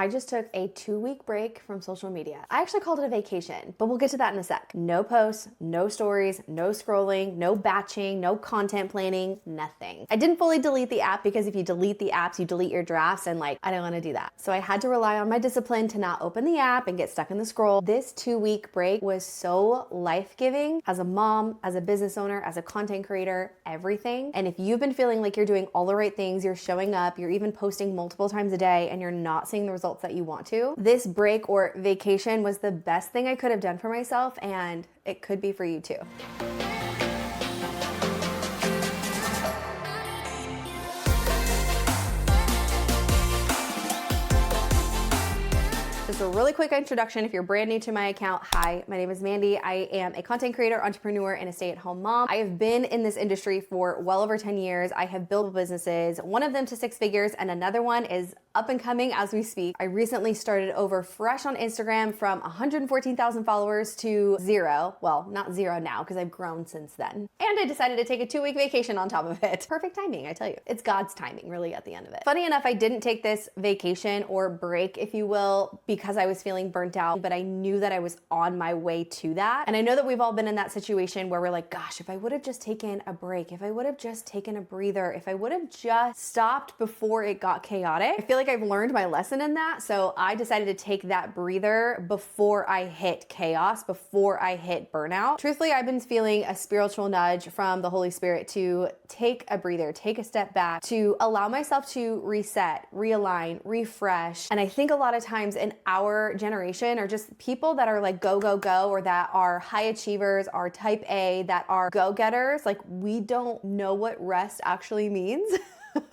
I just took a 2-week break from social media. I actually called it a vacation, but we'll get to that in a sec. No posts, no stories, no scrolling, no batching, no content planning, nothing. I didn't fully delete the app because if you delete the apps, you delete your drafts, and I don't want to do that. So I had to rely on my discipline to not open the app and get stuck in the scroll. This 2-week break was so life-giving as a mom, as a business owner, as a content creator, everything. And if you've been feeling like you're doing all the right things, you're showing up, you're even posting multiple times a day, and you're not seeing the results that you want to, this break or vacation was the best thing I could have done for myself, and it could be for you too. Just a really quick introduction if you're brand new to my account. Hi, my name is Mandy. I am a content creator, entrepreneur, and a stay-at-home mom. I have been in this industry for well over 10 years. I have built businesses, one of them to 6 figures, and another one is up and coming as we speak. I recently started over fresh on Instagram from 114,000 followers to 0. Well, not 0 now because I've grown since then. And I decided to take a 2-week vacation on top of it. Perfect timing, I tell you. It's God's timing really at the end of it. Funny enough, I didn't take this vacation or break, if you will, because I was feeling burnt out, but I knew that I was on my way to that. And I know that we've all been in that situation where we're like, gosh, if I would have just taken a break, if I would have just taken a breather, if I would have just stopped before it got chaotic. I feel like I've learned my lesson in that. So I decided to take that breather before I hit chaos, before I hit burnout. Truthfully, I've been feeling a spiritual nudge from the Holy Spirit to take a breather, take a step back, to allow myself to reset, realign, refresh. And I think a lot of times in our generation, or just people that are like go, go, go, or that are high achievers, are type A, that are go-getters, like we don't know what rest actually means.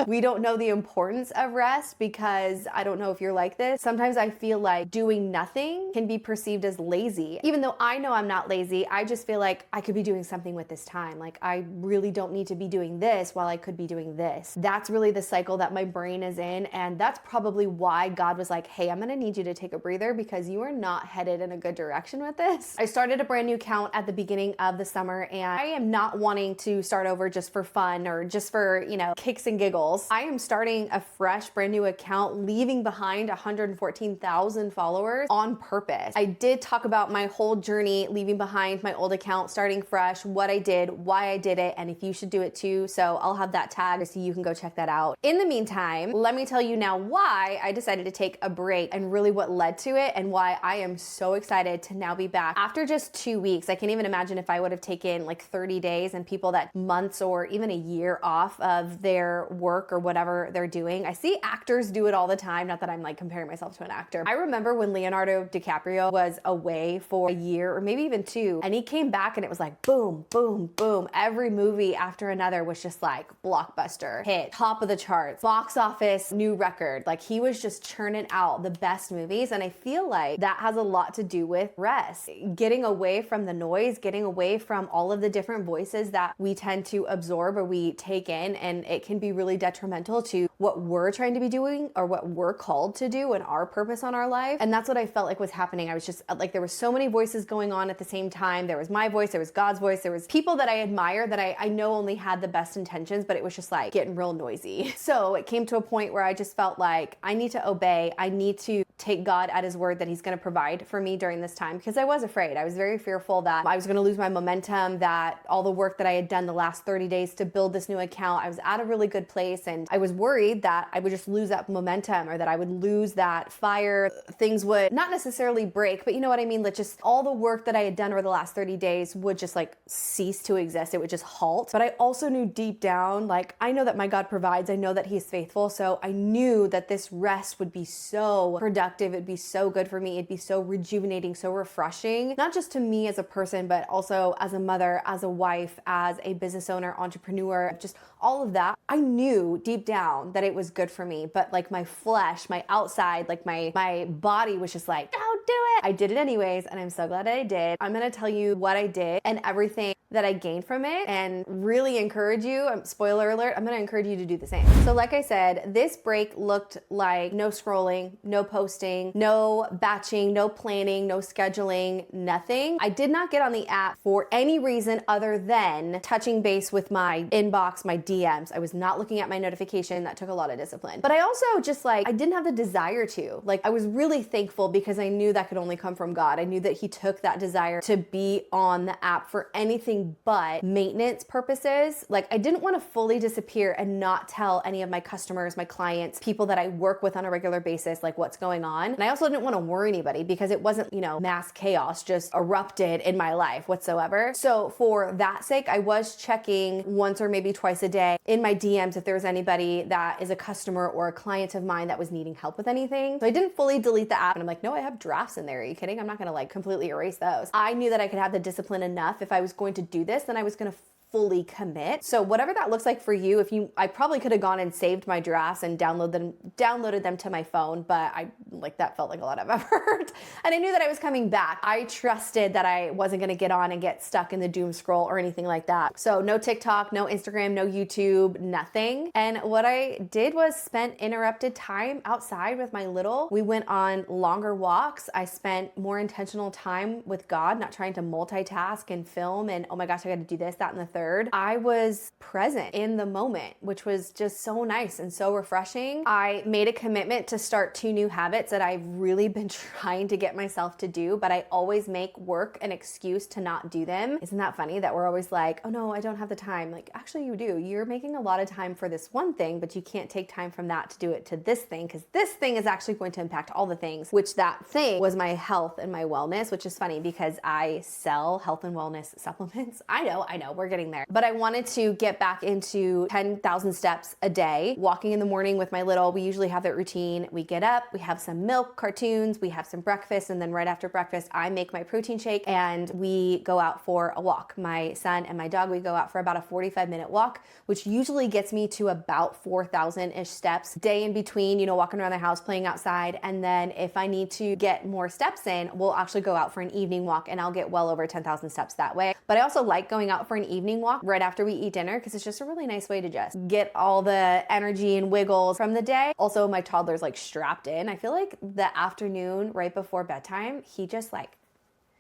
We don't know the importance of rest because I don't know if you're like this. Sometimes I feel like doing nothing can be perceived as lazy. Even though I know I'm not lazy, I just feel like I could be doing something with this time. Like I really don't need to be doing this while I could be doing this. That's really the cycle that my brain is in. And that's probably why God was like, hey, I'm gonna need you to take a breather because you are not headed in a good direction with this. I started a brand new account at the beginning of the summer, and I am not wanting to start over just for fun or just for, kicks and giggles. I am starting a fresh, brand new account, leaving behind 114,000 followers on purpose. I did talk about my whole journey, leaving behind my old account, starting fresh, what I did, why I did it, and if you should do it too. So I'll have that tag so you can go check that out. In the meantime, let me tell you now why I decided to take a break and really what led to it and why I am so excited to now be back. After just 2 weeks, I can't even imagine if I would have taken like 30 days and people that months or even a year off of their work or whatever they're doing. I see actors do it all the time. Not that I'm like comparing myself to an actor. I remember when Leonardo DiCaprio was away for a year or maybe even 2, and he came back and it was like boom, boom, boom. Every movie after another was just like blockbuster, hit, top of the charts, box office, new record. Like he was just churning out the best movies. And I feel like that has a lot to do with rest, getting away from the noise, getting away from all of the different voices that we tend to absorb or we take in. And it can be really detrimental to what we're trying to be doing or what we're called to do and our purpose on our life. And that's what I felt like was happening. I was just like, there were so many voices going on at the same time. There was my voice, there was God's voice, there was people that I admire that I know only had the best intentions, but it was just like getting real noisy. So it came to a point where I just felt like I need to obey. I need to take God at his word that he's going to provide for me during this time, because I was afraid. I was very fearful that I was going to lose my momentum, that all the work that I had done the last 30 days to build this new account, I was at a really good place, and I was worried that I would just lose that momentum or that I would lose that fire. Things would not necessarily break, but you know what I mean? Like just all the work that I had done over the last 30 days would just like cease to exist. It would just halt. But I also knew deep down, like I know that my God provides. I know that he's faithful. So I knew that this rest would be so productive. It'd be so good for me. It'd be so rejuvenating, so refreshing, not just to me as a person, but also as a mother, as a wife, as a business owner, entrepreneur, just all of that. I knew deep down that it was good for me, but like my flesh, my outside, like my body was just like, don't do it. I did it anyways, and I'm so glad that I did. I'm gonna tell you what I did and everything that I gained from it and really encourage you, spoiler alert, I'm gonna encourage you to do the same. So like I said, this break looked like no scrolling, no posting, no batching, no planning, no scheduling, nothing. I did not get on the app for any reason other than touching base with my inbox, my DMs. I was not looking at my notification. That took a lot of discipline. But I also just I didn't have the desire to. I was really thankful because I knew that could only come from God. I knew that He took that desire to be on the app for anything but maintenance purposes. I didn't want to fully disappear and not tell any of my customers, my clients, people that I work with on a regular basis, what's going on. And I also didn't want to worry anybody because it wasn't, mass chaos just erupted in my life whatsoever. So for that sake, I was checking once or maybe twice a day in my DMs if there was anybody that is a customer or a client of mine that was needing help with anything. So I didn't fully delete the app, and I'm like, no, I have drafts in there. Are you kidding? I'm not gonna completely erase those. I knew that I could have the discipline enough. If I was going to do this, then I was gonna fully commit. So whatever that looks like for you, I probably could have gone and saved my drafts and downloaded them to my phone, but that felt like a lot of effort. And I knew that I was coming back. I trusted that I wasn't gonna get on and get stuck in the doom scroll or anything like that. So no TikTok, no Instagram, no YouTube, nothing. And what I did was spent interrupted time outside with my little. We went on longer walks. I spent more intentional time with God, not trying to multitask and film and, oh my gosh, I gotta do this, that, and the third. I was present in the moment, which was just so nice and so refreshing. I made a commitment to start 2 new habits that I've really been trying to get myself to do, but I always make work an excuse to not do them. Isn't that funny that we're always like, oh no, I don't have the time. Actually you do. You're making a lot of time for this one thing, but you can't take time from that to do it to this thing, because this thing is actually going to impact all the things, which that thing was my health and my wellness, which is funny because I sell health and wellness supplements. I know, we're getting there. But I wanted to get back into 10,000 steps a day, walking in the morning with my little. We usually have that routine. We get up, we have some milk, cartoons, we have some breakfast, and then right after breakfast, I make my protein shake and we go out for a walk. My son and my dog, we go out for about a 45-minute walk, which usually gets me to about 4,000-ish steps. Day in between, walking around the house, playing outside. And then if I need to get more steps in, we'll actually go out for an evening walk and I'll get well over 10,000 steps that way. But I also like going out for an evening walk right after we eat dinner because it's just a really nice way to just get all the energy and wiggles from the day. Also, my toddler's strapped in. I feel like the afternoon right before bedtime, he just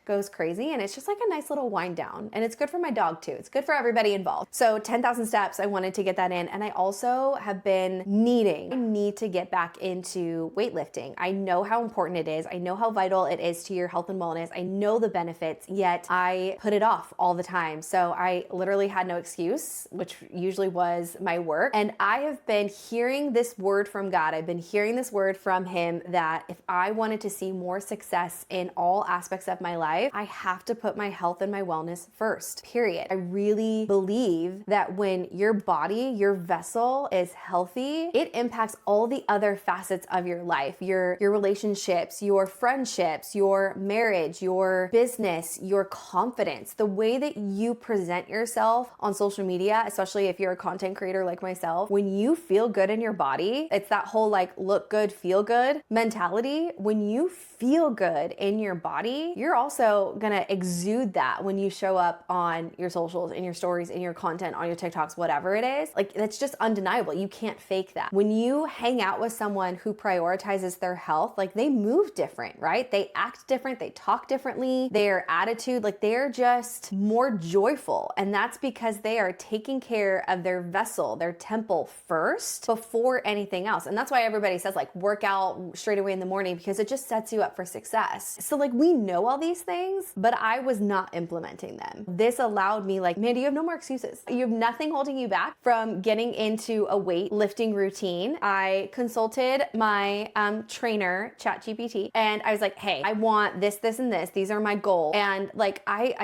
goes crazy, and it's just a nice little wind down, and it's good for my dog too. It's good for everybody involved. So 10,000 steps, I wanted to get that in, and I also have been I need to get back into weightlifting. I know how important it is. I know how vital it is to your health and wellness. I know the benefits, yet I put it off all the time. So I literally had no excuse, which usually was my work. And I have been hearing this word from God. I've been hearing this word from Him that if I wanted to see more success in all aspects of my life, I have to put my health and my wellness first, period. I really believe that when your body, your vessel is healthy, it impacts all the other facets of your life, your relationships, your friendships, your marriage, your business, your confidence, the way that you present yourself on social media, especially if you're a content creator like myself. When you feel good in your body, it's that whole look good, feel good mentality. When you feel good in your body, you're also gonna exude that when you show up on your socials, in your stories, in your content, on your TikToks, whatever it is. That's just undeniable. You can't fake that. When you hang out with someone who prioritizes their health, they move different, right? They act different, they talk differently, their attitude, they're just more joyful. And that's because they are taking care of their vessel, their temple first before anything else. And that's why everybody says work out straight away in the morning, because it just sets you up for success. So we know all these things, but I was not implementing them. This allowed me Mandy, you have no more excuses. You have nothing holding you back from getting into a weightlifting routine. I consulted my trainer, ChatGPT, and I was like, hey, I want this, this, and this. These are my goals. And I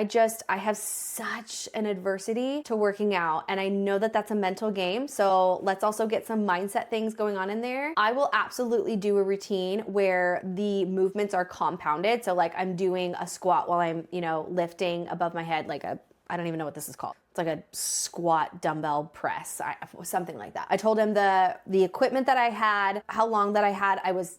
have such an adversity to working out, and I know that that's a mental game. So let's also get some mindset things going on in there. I will absolutely do a routine where the movements are compounded. So I'm doing a squat while I'm, lifting above my head, I don't even know what this is called. It's a squat dumbbell press, something like that. I told him the equipment that I had, how long that I had. I was,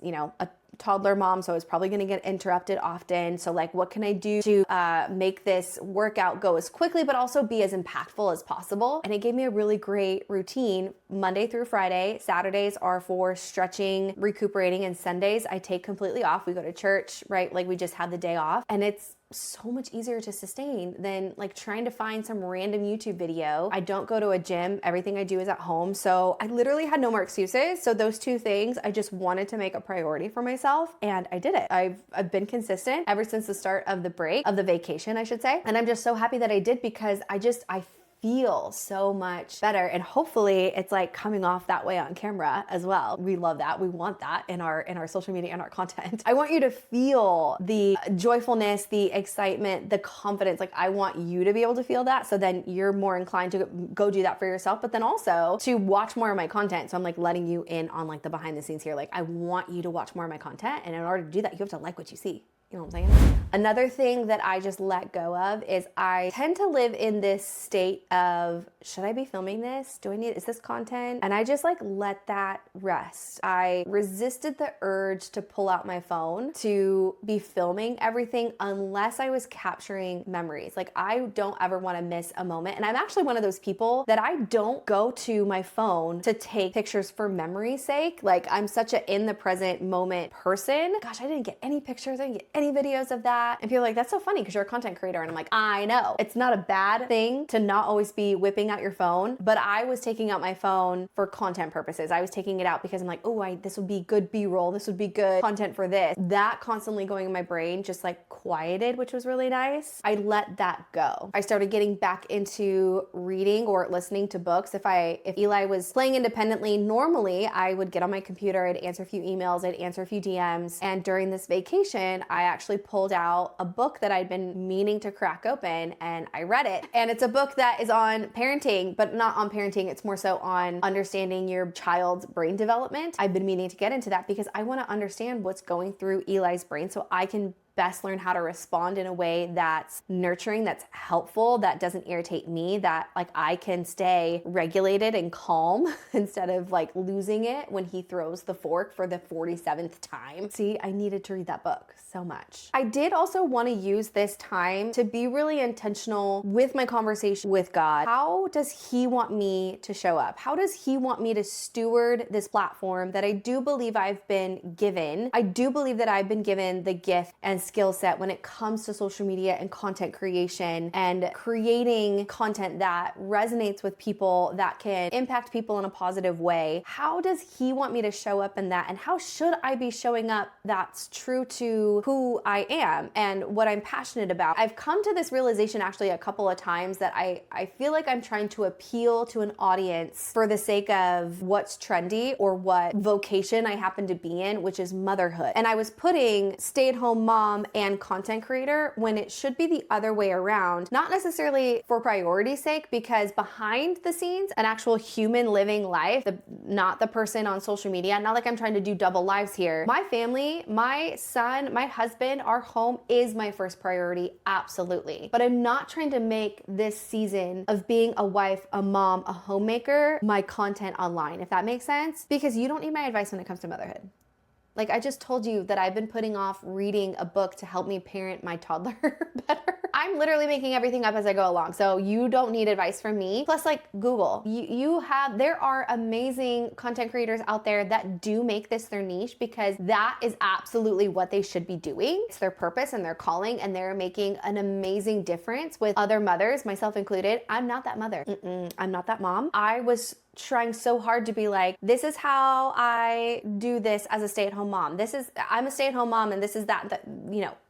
toddler mom, so I was probably gonna get interrupted often. So like, what can I do to make this workout go as quickly, but also be as impactful as possible? And it gave me a really great routine Monday through Friday. Saturdays are for stretching, recuperating, and Sundays I take completely off. We go to church, right? Like we just had the day off, and it's so much easier to sustain than like trying to find some random YouTube video. I don't go to a gym. Everything I do is at home. So I literally had no more excuses. So those two things, I just wanted to make a priority for myself, and I did it. I've been consistent ever since the start of the break, of the vacation, I should say. And I'm just so happy that I did, because I feel so much better, and hopefully it's like coming off that way on camera as well. We love that. We want that in our social media and our content. I want you to feel the joyfulness, the excitement, the confidence. Like I want you to be able to feel that, so then you're more inclined to go do that for yourself, but then also to watch more of my content. So I'm like letting you in on like the behind the scenes here. Like I want you to watch more of my content, and in order to do that, you have to like what you see. You know what I'm saying? Another thing that I just let go of is I tend to live in this state of, should I be filming this? Is this content? And I just like let that rest. I resisted the urge to pull out my phone to be filming everything unless I was capturing memories. Like I don't ever want to miss a moment. And I'm actually one of those people that I don't go to my phone to take pictures for memory's sake. Like I'm such a in the present moment person. Gosh, I didn't get any pictures. I didn't get any videos of that. And people are like, that's so funny because you're a content creator. And I'm like, I know. It's not a bad thing to not always be whipping out your phone, but I was taking out my phone for content purposes. I was taking it out because I'm like, oh, this would be good B-roll. This would be good content for this. That constantly going in my brain just like quieted, which was really nice. I let that go. I started getting back into reading or listening to books. If Eli was playing independently, normally I would get on my computer, I'd answer a few emails, I'd answer a few DMs. And during this vacation, I actually pulled out a book that I'd been meaning to crack open, and I read it. And it's a book that is on parenting, but not on parenting. It's more so on understanding your child's brain development. I've been meaning to get into that because I want to understand what's going through Eli's brain so I can best learn how to respond in a way that's nurturing, that's helpful, that doesn't irritate me, that like I can stay regulated and calm instead of like losing it when he throws the fork for the 47th time. See, I needed to read that book so much. I did also want to use this time to be really intentional with my conversation with God. How does he want me to show up? How does he want me to steward this platform that I do believe I've been given? I do believe that I've been given the gift and skill set when it comes to social media and content creation and creating content that resonates with people, that can impact people in a positive way. How does he want me to show up in that? And how should I be showing up that's true to who I am and what I'm passionate about? I've come to this realization actually a couple of times that I feel like I'm trying to appeal to an audience for the sake of what's trendy or what vocation I happen to be in, which is motherhood. And I was putting stay-at-home mom and content creator when it should be the other way around, not necessarily for priority's sake, because behind the scenes, an actual human living life, not the person on social media, not like I'm trying to do double lives here. My family, my son, my husband, our home is my first priority, absolutely. But I'm not trying to make this season of being a wife, a mom, a homemaker, my content online, if that makes sense, because you don't need my advice when it comes to motherhood. Like I just told you that I've been putting off reading a book to help me parent my toddler better. I'm literally making everything up as I go along. So you don't need advice from me. Plus like Google, there are amazing content creators out there that do make this their niche because that is absolutely what they should be doing. It's their purpose and their calling, and they're making an amazing difference with other mothers, myself included. I'm not that mother. I'm not that mom. I was trying so hard to be like, this is how I do this as a stay-at-home mom. I'm a stay-at-home mom and this is that,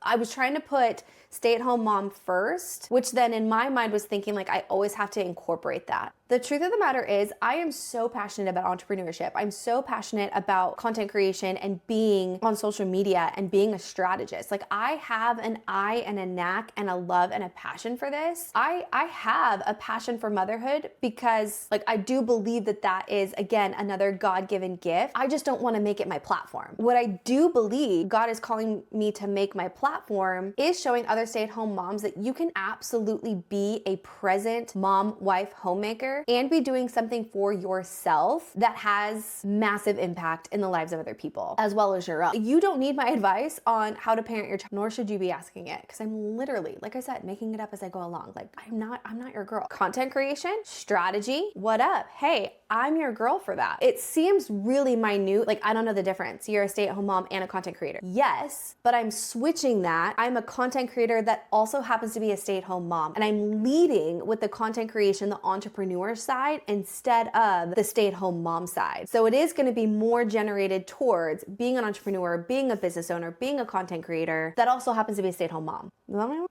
I was trying to put stay-at-home mom first, which then in my mind was thinking like, I always have to incorporate that. The truth of the matter is I am so passionate about entrepreneurship. I'm so passionate about content creation and being on social media and being a strategist. Like I have an eye and a knack and a love and a passion for this. I have a passion for motherhood because like I do believe that is again another God-given gift. I just don't want to make it my platform. What I do believe God is calling me to make my platform is showing other stay-at-home moms that you can absolutely be a present mom, wife, homemaker creator and be doing something for yourself that has massive impact in the lives of other people, as well as your own. You don't need my advice on how to parent your child, nor should you be asking it, because I'm literally, like I said, making it up as I go along. Like, I'm not your girl. Content creation, strategy, what up? Hey, I'm your girl for that. It seems really minute. Like, I don't know the difference. You're a stay-at-home mom and a content creator. Yes, but I'm switching that. I'm a content creator that also happens to be a stay-at-home mom. And I'm leading with the content creation, the entrepreneur side, instead of the stay-at-home mom side. So it is going to be more generated towards being an entrepreneur, being a business owner, being a content creator that also happens to be a stay-at-home mom.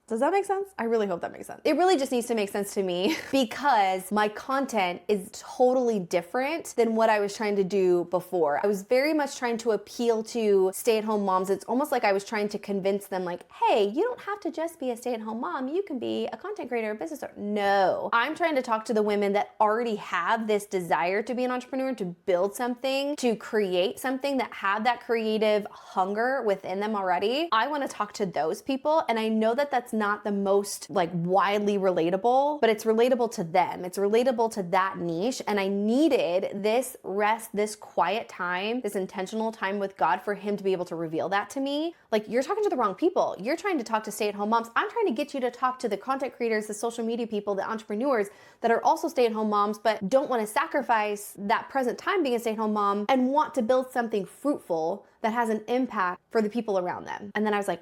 Does that make sense? I really hope that makes sense. It really just needs to make sense to me because my content is totally different than what I was trying to do before. I was very much trying to appeal to stay-at-home moms. It's almost like I was trying to convince them like, hey, you don't have to just be a stay-at-home mom. You can be a content creator, a business owner. No, I'm trying to talk to the women that already have this desire to be an entrepreneur, to build something, to create something, that have that creative hunger within them already. I want to talk to those people, and I know that that's not the most like widely relatable, but it's relatable to them. It's relatable to that niche, and I needed this rest, this quiet time, this intentional time with God for him to be able to reveal that to me. Like, you're talking to the wrong people. You're trying to talk to stay-at-home moms. I'm trying to get you to talk to the content creators, the social media people, the entrepreneurs that are also stay-at-home moms, but don't want to sacrifice that present time being a stay-at-home mom and want to build something fruitful that has an impact for the people around them. And then I was like,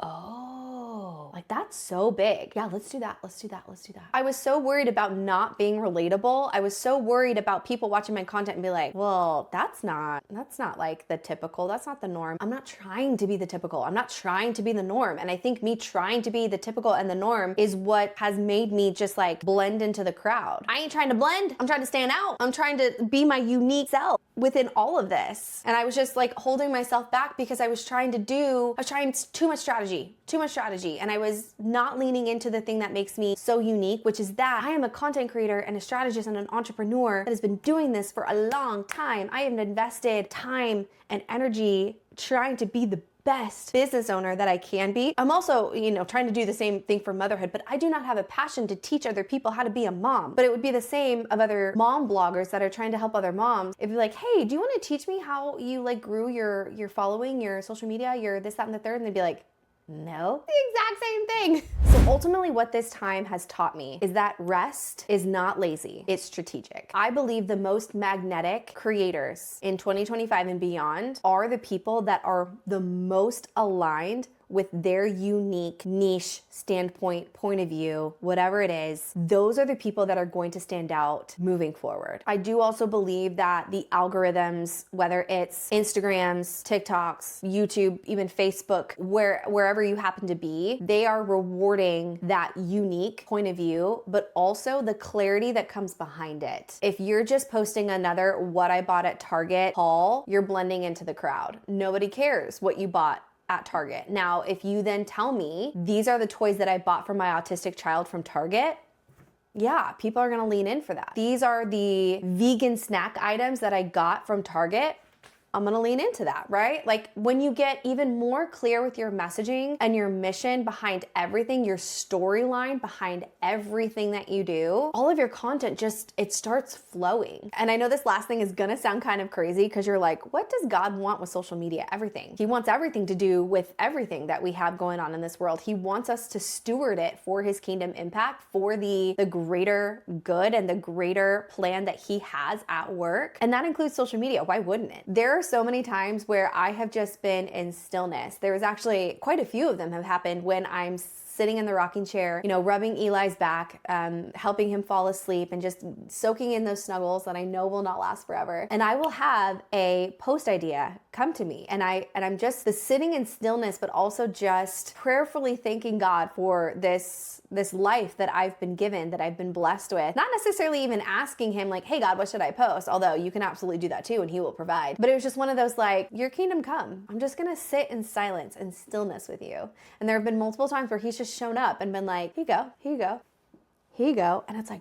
oh, like that's so big. Yeah, let's do that. Let's do that. Let's do that. I was so worried about not being relatable. I was so worried about people watching my content and be like, well, that's not like the typical, that's not the norm. I'm not trying to be the typical. I'm not trying to be the norm. And I think me trying to be the typical and the norm is what has made me just like blend into the crowd. I ain't trying to blend. I'm trying to stand out. I'm trying to be my unique self within all of this. And I was just like holding myself back because I was trying too much strategy. And I was not leaning into the thing that makes me so unique, which is that I am a content creator and a strategist and an entrepreneur that has been doing this for a long time. I have invested time and energy trying to be the best business owner that I can be. I'm also, trying to do the same thing for motherhood, but I do not have a passion to teach other people how to be a mom. But it would be the same of other mom bloggers that are trying to help other moms. It'd be like, hey, do you want to teach me how you like grew your following, your social media, your this, that, and the third? And they'd be like, no, the exact same thing. So ultimately what this time has taught me is that rest is not lazy, it's strategic. I believe the most magnetic creators in 2025 and beyond are the people that are the most aligned with their unique niche standpoint, point of view, whatever it is. Those are the people that are going to stand out moving forward. I do also believe that the algorithms, whether it's Instagrams, TikToks, YouTube, even Facebook, wherever you happen to be, they are rewarding that unique point of view, but also the clarity that comes behind it. If you're just posting another what I bought at Target haul, you're blending into the crowd. Nobody cares what you bought at Target. Now, if you then tell me these are the toys that I bought for my autistic child from Target, yeah, people are gonna lean in for that. These are the vegan snack items that I got from Target. I'm gonna lean into that, right? Like when you get even more clear with your messaging and your mission behind everything, your storyline behind everything that you do, all of your content it starts flowing. And I know this last thing is gonna sound kind of crazy because you're like, what does God want with social media? Everything. He wants everything to do with everything that we have going on in this world. He wants us to steward it for his kingdom impact, for the greater good and the greater plan that he has at work. And that includes social media. Why wouldn't it? There are so many times where I have just been in stillness. There was actually quite a few of them have happened when I'm sitting in the rocking chair, rubbing Eli's back, helping him fall asleep and just soaking in those snuggles that I know will not last forever. And I will have a post idea come to me and I'm just sitting in stillness, but also just prayerfully thanking God for this life that I've been given, that I've been blessed with. Not necessarily even asking him like, hey God, what should I post? Although you can absolutely do that too and he will provide. But it was just one of those like, your kingdom come. I'm just gonna sit in silence and stillness with you. And there have been multiple times where he's just shown up and been like, here you go. And it's like,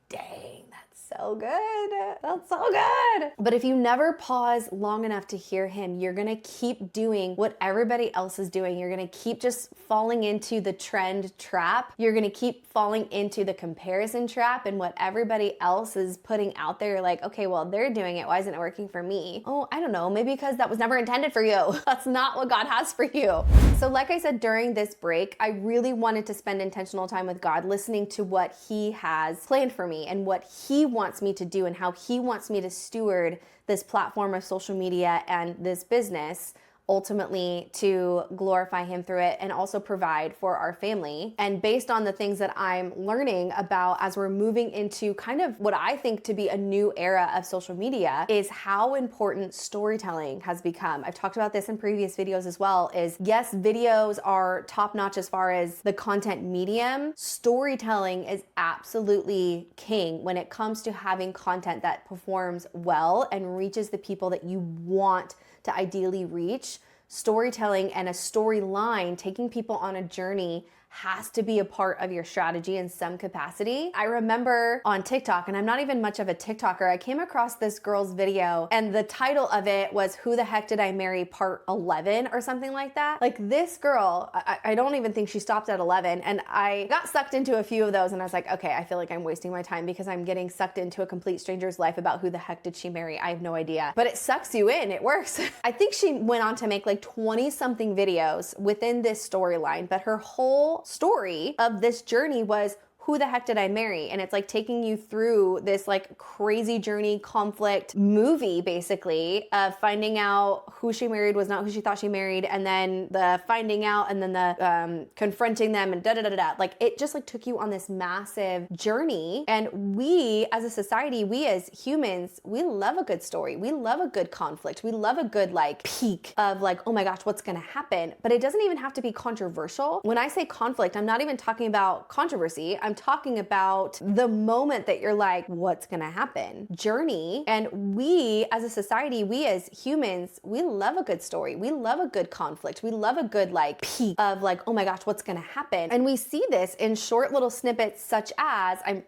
dang, that's so good. That's so good. But if you never pause long enough to hear him, you're gonna keep doing what everybody else is doing. You're gonna keep just falling into the trend trap. You're gonna keep falling into the comparison trap and what everybody else is putting out there. You're like, okay, well, they're doing it. Why isn't it working for me? Oh, I don't know. Maybe because that was never intended for you. That's not what God has for you. So like I said, during this break, I really wanted to spend intentional time with God, listening to what he has planned for me and what he wants me to do and how he wants me to steward this platform of social media and this business, ultimately to glorify him through it and also provide for our family. And based on the things that I'm learning about as we're moving into kind of what I think to be a new era of social media is how important storytelling has become. I've talked about this in previous videos as well, is yes, videos are top-notch as far as the content medium. Storytelling is absolutely king when it comes to having content that performs well and reaches the people that you want to ideally reach. Storytelling and a storyline, taking people on a journey, has to be a part of your strategy in some capacity. I remember on TikTok, and I'm not even much of a TikToker, I came across this girl's video and the title of it was "Who the Heck Did I Marry Part 11" or something like that. Like this girl, I don't even think she stopped at 11, and I got sucked into a few of those and I was like, okay, I feel like I'm wasting my time because I'm getting sucked into a complete stranger's life about who the heck did she marry. I have no idea. But it sucks you in, it works. I think she went on to make like 20 something videos within this storyline, but her whole story of this journey was, who the heck did I marry? And it's like taking you through this like crazy journey, conflict movie, basically, of finding out who she married was not who she thought she married, and then the finding out, and then the confronting them, and da-da-da-da-da. Like it just like took you on this massive journey. And we as a society, we as humans, we love a good story. We love a good conflict. We love a good like peak of like, oh my gosh, what's gonna happen? But it doesn't even have to be controversial. When I say conflict, I'm not even talking about controversy. I'm talking about the moment that you're like, what's gonna happen? Journey. And we as a society, we as humans, we love a good story. We love a good conflict. We love a good like peak of like, oh my gosh, what's gonna happen? And we see this in short little snippets such as, I'm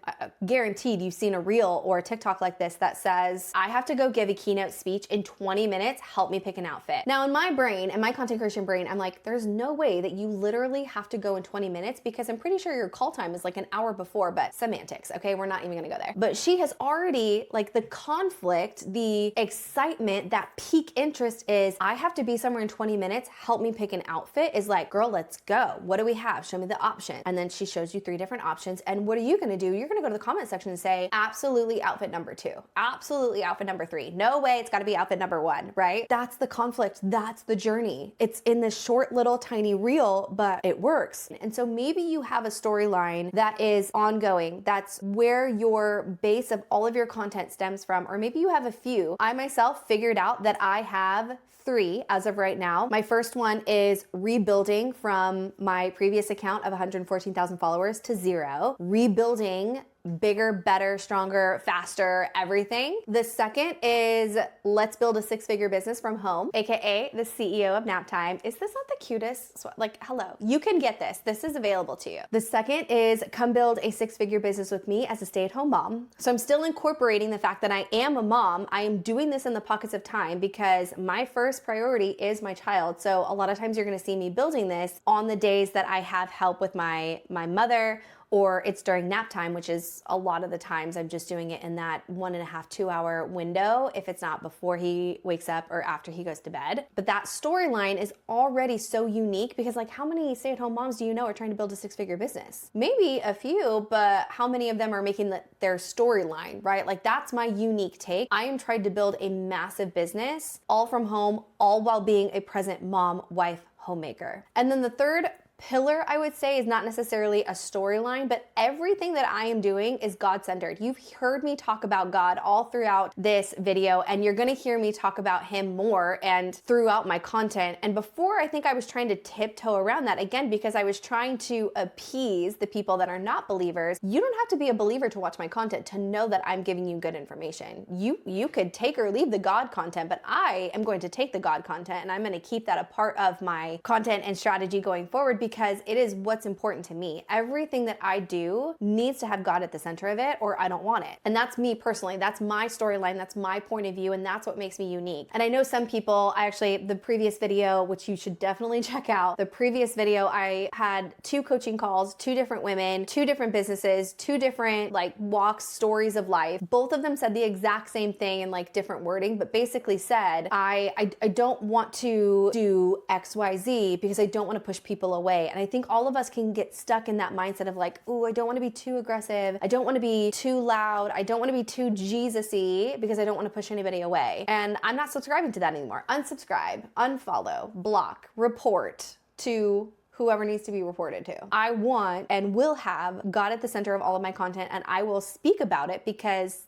guaranteed you've seen a reel or a TikTok like this that says, I have to go give a keynote speech in 20 minutes, help me pick an outfit. Now in my brain, in my content creation brain, I'm like, there's no way that you literally have to go in 20 minutes because I'm pretty sure your call time is like an hour before, but semantics, okay? We're not even gonna go there. But she has already, like the conflict, the excitement, that peak interest is, I have to be somewhere in 20 minutes, help me pick an outfit, is like, girl, let's go. What do we have? Show me the option. And then she shows you 3 different options. And what are you gonna do? You're gonna go to the comment section and say, absolutely outfit number 2. Absolutely outfit number 3. No way, it's gotta be outfit number 1, right? That's the conflict. That's the journey. It's in this short little tiny reel, but it works. And so maybe you have a storyline that is ongoing. That's where your base of all of your content stems from. Or maybe you have a few. I myself figured out that I have 3 as of right now. My first one is rebuilding from my previous account of 114,000 followers to 0. Rebuilding bigger, better, stronger, faster, everything. The second is let's build a 6-figure business from home, aka the CEO of Nap Time. Is this not the cutest? Like, hello, you can get this. This is available to you. The second is come build a 6-figure business with me as a stay-at-home mom. So I'm still incorporating the fact that I am a mom. I am doing this in the pockets of time because my first priority is my child. So a lot of times you're gonna see me building this on the days that I have help with my mother, or it's during nap time, which is a lot of the times I'm just doing it in that 1.5, 2 hour window, if it's not before he wakes up or after he goes to bed. But that storyline is already so unique because like how many stay-at-home moms do you know are trying to build a 6-figure business? Maybe a few, but how many of them are making their storyline, right? Like that's my unique take. I am trying to build a massive business all from home, all while being a present mom, wife, homemaker. And then the third pillar, I would say, is not necessarily a storyline, but everything that I am doing is God-centered. You've heard me talk about God all throughout this video, and you're gonna hear me talk about him more and throughout my content. And before, I think I was trying to tiptoe around that again because I was trying to appease the people that are not believers. You don't have to be a believer to watch my content to know that I'm giving you good information. You could take or leave the God content, but I am going to take the God content and I'm gonna keep that a part of my content and strategy going forward because it is what's important to me. Everything that I do needs to have God at the center of it, or I don't want it. And that's me personally. That's my storyline. That's my point of view. And that's what makes me unique. And I know some people, the previous video, which you should definitely check out, the previous video, I had 2 coaching calls, 2 different women, 2 different businesses, 2 different walks, stories of life. Both of them said the exact same thing in different wording, but basically said, I don't want to do XYZ because I don't want to push people away. And I think all of us can get stuck in that mindset of ooh, I don't want to be too aggressive. I don't want to be too loud. I don't want to be too Jesus-y because I don't want to push anybody away. And I'm not subscribing to that anymore. Unsubscribe, unfollow, block, report to whoever needs to be reported to. I want and will have God at the center of all of my content, and I will speak about it because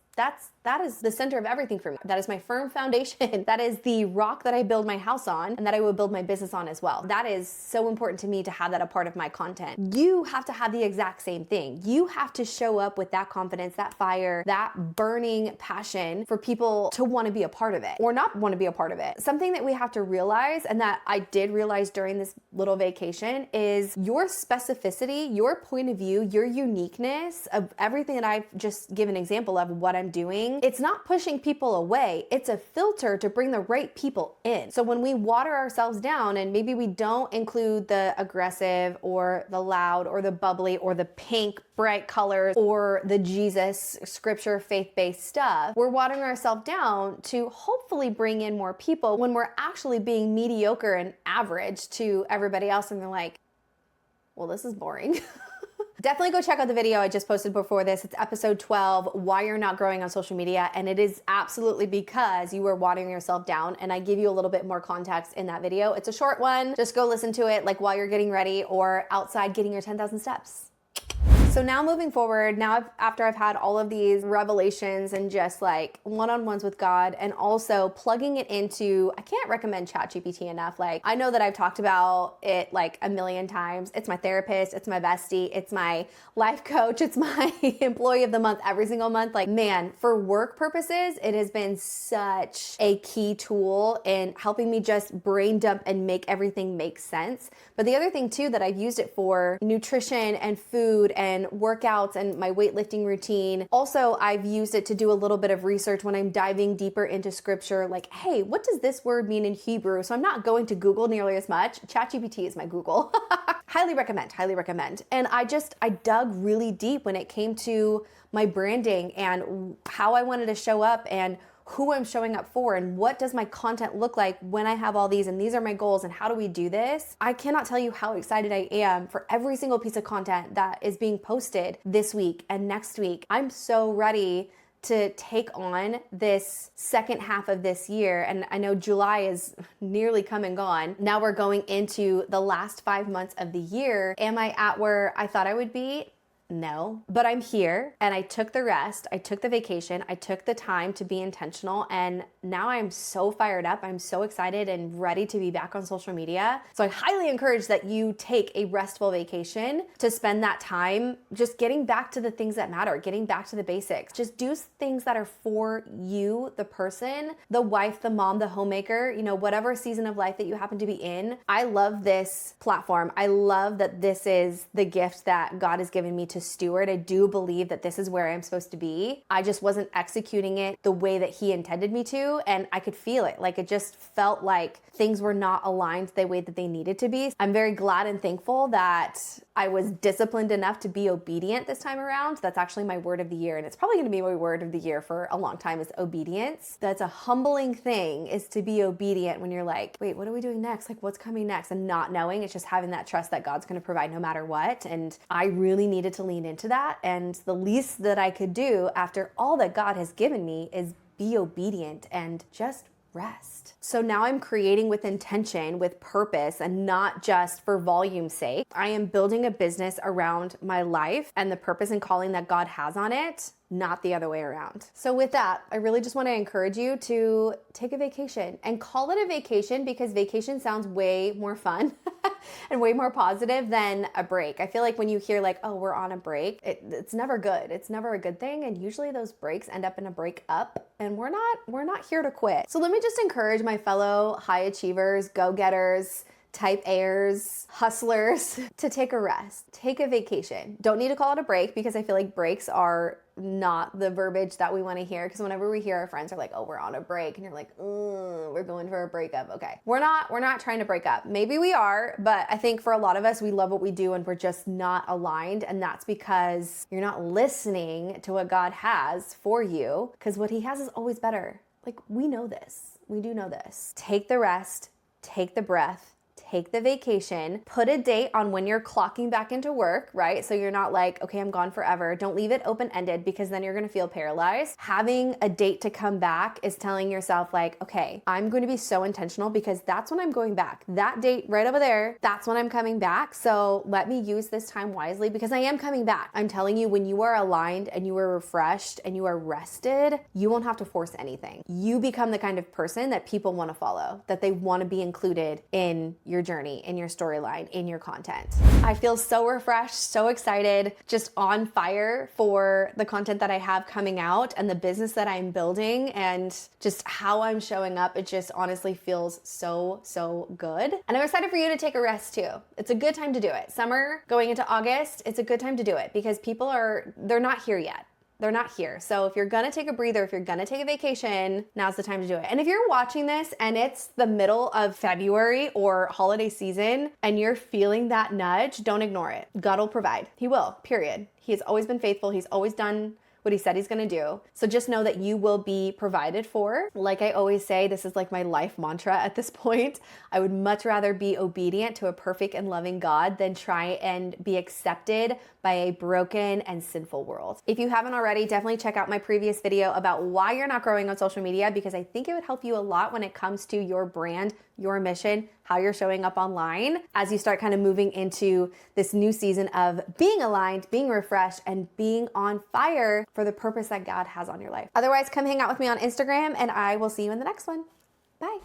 that is the center of everything for me. That is my firm foundation. That is the rock that I build my house on and that I will build my business on as well. That is so important to me to have that a part of my content. You have to have the exact same thing. You have to show up with that confidence, that fire, that burning passion for people to want to be a part of it or not want to be a part of it. Something that we have to realize, and that I did realize during this little vacation, is your specificity, your point of view, your uniqueness of everything that I've just given an example of what I'm doing. It's not pushing people away. It's a filter to bring the right people in. So when we water ourselves down and maybe we don't include the aggressive or the loud or the bubbly or the pink bright colors or the Jesus scripture faith-based stuff, we're watering ourselves down to hopefully bring in more people when we're actually being mediocre and average to everybody else, and they're like, well, this is boring. Definitely go check out the video I just posted before this. It's episode 12, Why You're Not Growing on Social Media. And it is absolutely because you are watering yourself down. And I give you a little bit more context in that video. It's a short one. Just go listen to it while you're getting ready or outside getting your 10,000 steps. So now moving forward, after I've had all of these revelations and just one-on-ones with God, and also plugging it into, I can't recommend ChatGPT enough. I know that I've talked about it a million times. It's my therapist, it's my bestie, it's my life coach, it's my employee of the month every single month. Man, for work purposes, it has been such a key tool in helping me just brain dump and make everything make sense. But the other thing too that I've used it for, nutrition and food and workouts and my weightlifting routine. Also, I've used it to do a little bit of research when I'm diving deeper into scripture, hey, what does this word mean in Hebrew? So I'm not going to Google nearly as much. ChatGPT is my Google. Highly recommend, highly recommend. And I dug really deep when it came to my branding and how I wanted to show up and who I'm showing up for and what does my content look like when I have all these and these are my goals and how do we do this? I cannot tell you how excited I am for every single piece of content that is being posted this week and next week. I'm so ready to take on this second half of this year. And I know July is nearly come and gone. Now we're going into the last 5 months of the year. Am I at where I thought I would be? No, but I'm here and I took the rest, I took the vacation, I took the time to be intentional, and now I'm so fired up. I'm so excited and ready to be back on social media. So I highly encourage that you take a restful vacation to spend that time just getting back to the things that matter, getting back to the basics. Just do things that are for you, the person, the wife, the mom, the homemaker, whatever season of life that you happen to be in. I love this platform. I love that this is the gift that God has given me to steward. I do believe that this is where I'm supposed to be. I just wasn't executing it the way that He intended me to, and I could feel it. It just felt like things were not aligned the way that they needed to be. I'm very glad and thankful that I was disciplined enough to be obedient this time around. That's actually my word of the year, and it's probably going to be my word of the year for a long time, is obedience. That's a humbling thing, is to be obedient when you're wait, what are we doing next? What's coming next? And not knowing. It's just having that trust that God's going to provide no matter what. And I really needed to lean into that. And the least that I could do after all that God has given me is be obedient and just rest. So now I'm creating with intention, with purpose, and not just for volume's sake. I am building a business around my life and the purpose and calling that God has on it, not the other way around. So with that, I really just want to encourage you to take a vacation and call it a vacation, because vacation sounds way more fun and way more positive than a break. I feel like when you hear oh, we're on a break, it's never good. It's never a good thing. And usually those breaks end up in a break up, and we're not here to quit. So let me just encourage my fellow high achievers, go-getters, type A's, hustlers to take a rest, take a vacation. Don't need to call it a break because I feel like breaks are not the verbiage that we want to hear, because whenever we hear our friends are like, oh, we're on a break, and you're like, we're going for a breakup. Okay. We're not trying to break up. Maybe we are, but I think for a lot of us, we love what we do and we're just not aligned. And that's because you're not listening to what God has for you, because what he has is always better. Like, we know this. We do know this. Take the rest, take the breath, take the vacation, put a date on when you're clocking back into work, right? So you're not like, okay, I'm gone forever. Don't leave it open-ended, because then you're gonna feel paralyzed. Having a date to come back is telling yourself like, okay, I'm going to be so intentional because that's when I'm going back. That date right over there, that's when I'm coming back. So let me use this time wisely because I am coming back. I'm telling you, when you are aligned and you are refreshed and you are rested, you won't have to force anything. You become the kind of person that people wanna follow, that they wanna be included in your journey, in your storyline, in your content. I feel so refreshed, so excited, just on fire for the content that I have coming out and the business that I'm building and just how I'm showing up. It just honestly feels so, so good. And I'm excited for you to take a rest too. It's a good time to do it. Summer going into August, it's a good time to do it because they're not here yet. They're not here. So if you're gonna take a breather, if you're gonna take a vacation, now's the time to do it. And if you're watching this and it's the middle of February or holiday season and you're feeling that nudge, don't ignore it. God will provide. He will, period. He has always been faithful. He's always done what he said he's gonna do. So just know that you will be provided for. Like I always say, this is like my life mantra at this point. I would much rather be obedient to a perfect and loving God than try and be accepted by a broken and sinful world. If you haven't already, definitely check out my previous video about why you're not growing on social media, because I think it would help you a lot when it comes to your brand, your mission, how you're showing up online as you start kind of moving into this new season of being aligned, being refreshed, and being on fire for the purpose that God has on your life. Otherwise, come hang out with me on Instagram and I will see you in the next one. Bye.